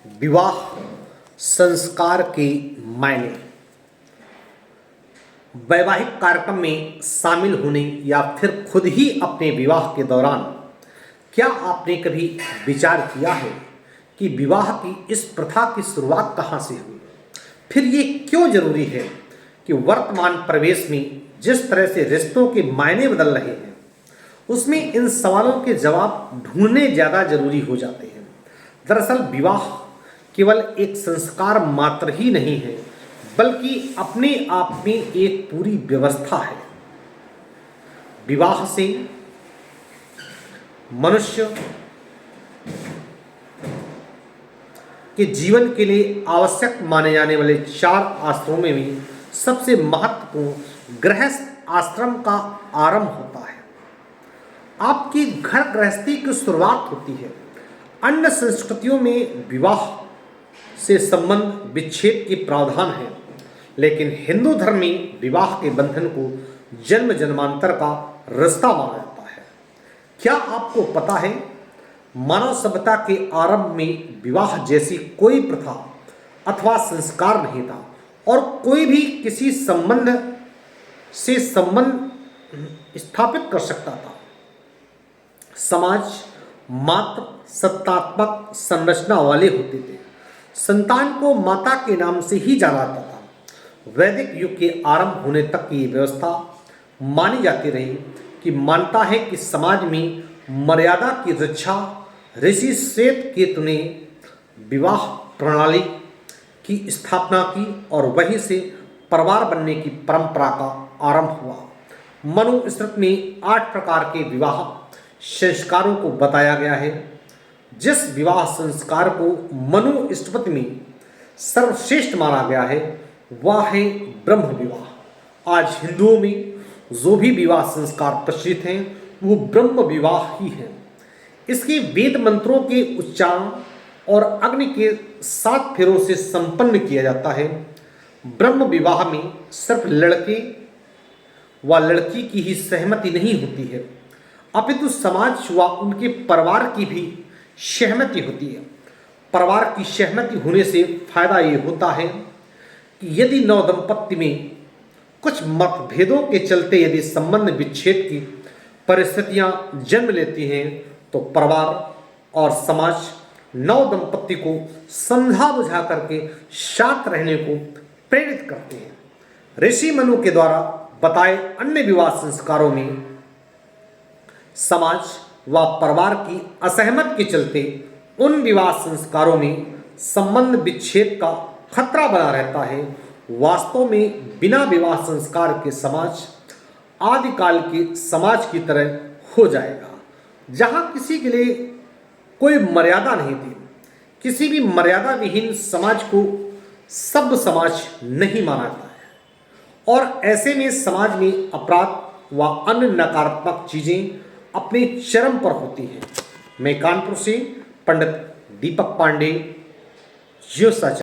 विवाह संस्कार के मायने। वैवाहिक कार्यक्रम में शामिल होने या फिर खुद ही अपने विवाह के दौरान क्या आपने कभी विचार किया है कि विवाह की इस प्रथा की शुरुआत कहाँ से हुई? फिर ये क्यों जरूरी है कि वर्तमान परिवेश में जिस तरह से रिश्तों के मायने बदल रहे हैं उसमें इन सवालों के जवाब ढूंढने ज़्यादा जरूरी हो जाते हैं। दरअसल विवाह केवल एक संस्कार मात्र ही नहीं है, बल्कि अपने आप में एक पूरी व्यवस्था है। विवाह से मनुष्य के जीवन के लिए आवश्यक माने जाने वाले 4 आश्रमों में सबसे महत्वपूर्ण गृहस्थ आश्रम का आरंभ होता है। आपकी घर गृहस्थी की शुरुआत होती है। अन्य संस्कृतियों में विवाह से संबंध विच्छेद के प्रावधान है, लेकिन हिंदू धर्म में विवाह के बंधन को जन्म जन्मांतर का रिश्ता माना जाता है। क्या आपको पता है, मानव सभ्यता के आरंभ में विवाह जैसी कोई प्रथा अथवा संस्कार नहीं था और कोई भी किसी संबंध से संबंध स्थापित कर सकता था। समाज मात्र सत्तात्मक संरचना वाले होते थे। संतान को माता के नाम से ही जाना जाता था। वैदिक युग के आरंभ होने तक की व्यवस्था मानी जाती रही कि मानता है कि समाज में मर्यादा की रक्षा ऋषि श्वेत केतु ने विवाह प्रणाली की स्थापना की और वहीं से परिवार बनने की परंपरा का आरंभ हुआ। मनुस्मृति में 8 प्रकार के विवाह संस्कारों को बताया गया है। जिस विवाह संस्कार को मनुस्मृति में सर्वश्रेष्ठ माना गया है वह है ब्रह्म विवाह। आज हिंदुओं में जो भी विवाह संस्कार प्रचलित हैं वो ब्रह्म विवाह ही है। इसके वेद मंत्रों के उच्चारण और अग्नि के 7 फेरों से संपन्न किया जाता है। ब्रह्म विवाह में सिर्फ लड़के व लड़की की ही सहमति नहीं होती है, अपितु समाज व उनके परिवार की भी सहमति होती है। परिवार की सहमति होने से फायदा ये होता है कि यदि नवदंपत्ति में कुछ मतभेदों के चलते यदि संबंध विच्छेद की परिस्थितियां जन्म लेती हैं तो परिवार और समाज नवदंपत्ति को समझा बुझा करके साथ रहने को प्रेरित करते हैं। ऋषि मनु के द्वारा बताए अन्य विवाह संस्कारों में समाज व परिवार की असहमत के चलते उन विवाह संस्कारों में संबंध विच्छेद का खतरा बना रहता है। वास्तव में बिना विवाह संस्कार के समाज आदिकाल के समाज की तरह हो जाएगा, जहां किसी के लिए कोई मर्यादा नहीं थी। किसी भी मर्यादा विहीन समाज को सभ्य समाज नहीं माना जाता है और ऐसे में समाज में अपराध व अन्य नकारात्मक चीजें अपने चरम पर होती हैं। मैं कानपुर से पंडित दीपक पांडे, जियो सच।